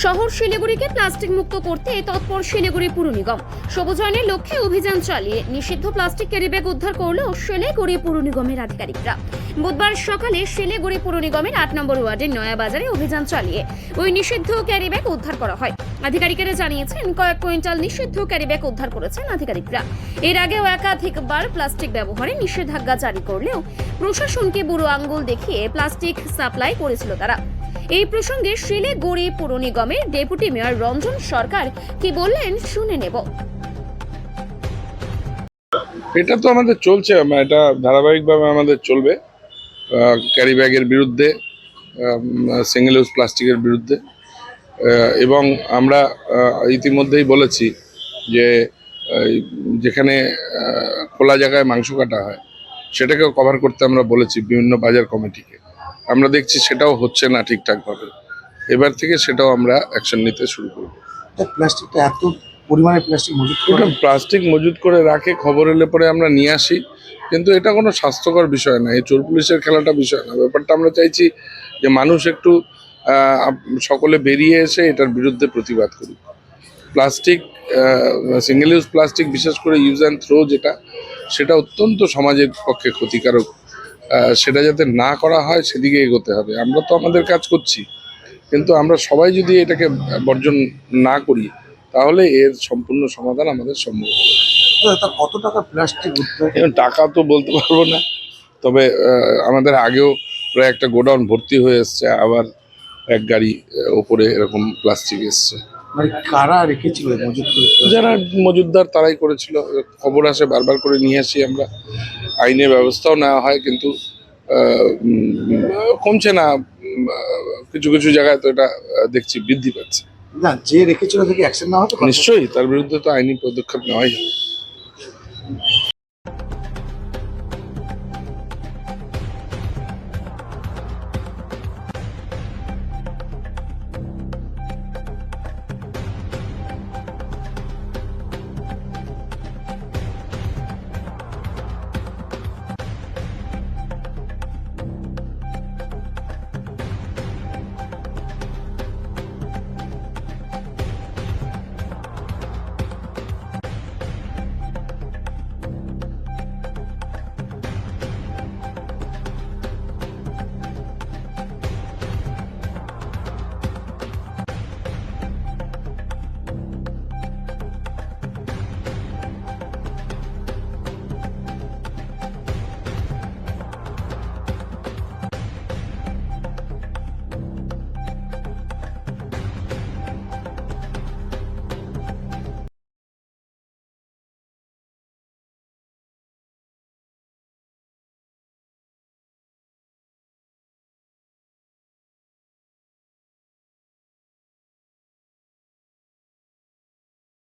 শহর শিলিগুড়িকে প্লাস্টিক মুক্ত করতে তৎপর শিলিগুড়ি পুর নিগম। সবুজায়নের লক্ষ্যে অভিযান চালিয়ে নিষিদ্ধ প্লাস্টিক ক্যারিব্যাগ উদ্ধার করল শিলিগুড়ি পুর নিগমের আধিকারিকরা। বুধবার সকালে শিলিগুড়ি পুর নিগমের ৮ নম্বর ওয়ার্ডের নয়া বাজারে অভিযান চালিয়ে ওই নিষিদ্ধ ক্যারিব্যাগ উদ্ধার করা হয়। আধিকারিকেরা জানিয়েছেন কয়েক কুইন্টাল নিষিদ্ধ ক্যারিব্যাগ উদ্ধার করেছেন আধিকারিকরা। এর আগেও একাধিকবার প্লাস্টিক ব্যবহারে নিষেধাজ্ঞা জারি করলেও প্রশাসনকে বুড়ো আঙ্গুল দেখিয়ে প্লাস্টিক সাপ্লাই করেছিল তারা। এই প্রসঙ্গে শিলিগুড়ি পুর নিগমের ডেপুটি মেয়র রঞ্জন সরকার কি বললেন শুনে নেব। এটা তো আমাদের চলছে, এটা ধারাবাহিকভাবে আমাদের চলবে। ক্যারি ব্যাগের বিরুদ্ধে, সিঙ্গেল ইউজ প্লাস্টিকের বিরুদ্ধে, এবং আমরা ইতিমধ্যেই বলেছি যে যেখানে খোলা জায়গায় মাংস কাটা হয় সেটাকেও কভার করতে আমরা বলেছি বিভিন্ন বাজার কমিটিকে। আমরা দেখছি সেটাও হচ্ছে না ঠিকঠাকভাবে। এবার থেকে সেটাও আমরা অ্যাকশন নিতে শুরু করব। প্লাস্টিকটা এত পরিমাণে প্লাস্টিক মজুত করে রাখে, খবর এলে পরে আমরা নিয়ে আসি, কিন্তু এটা কোনো স্বাস্থ্যকর বিষয় না, এই চোর পুলিশের খেলাটা বিষয় না। ব্যাপারটা আমরা চাইছি যে মানুষ একটু সকলে বেরিয়ে এসে এটার বিরুদ্ধে প্রতিবাদ করি। প্লাস্টিক, সিঙ্গেল ইউজ প্লাস্টিক, বিশেষ করে ইউজ অ্যান্ড থ্রো যেটা, সেটা অত্যন্ত সমাজের পক্ষে ক্ষতিকারক। সেটা যাতে না করা হয় সেদিকে এগোতে হবে। আমরা তো আমাদের কাজ করছি, কিন্তু আমরা সবাই যদি এটাকে বর্জন না করি তাহলে এর সম্পূর্ণ সমাধান আমাদের সম্ভব হবে। কত টাকা প্লাস্টিক টাকা তো বলতে পারবো না, তবে আমাদের আগেও প্রায় একটা গোডাউন ভর্তি হয়ে এসছে, আবার এক গাড়ি ওপরে এরকম প্লাস্টিক এসছে। মানে কারা রেখেছিল মজুত করে? যারা মজুতদার তারাই করেছিল। খবর আসে, বারবার করে নিয়ে আসি আমরা, আইনে ব্যবস্থাও নেওয়া হয়, কিন্তু কমছে না। কিছু কিছু জায়গায় তো এটা দেখছি বৃদ্ধি পাচ্ছে। না, যে রেখেছিল থেকে অ্যাকশন নেওয়া হতো? নিশ্চয়ই তার বিরুদ্ধে তো আইনি পদক্ষেপ নেওয়াই হবে।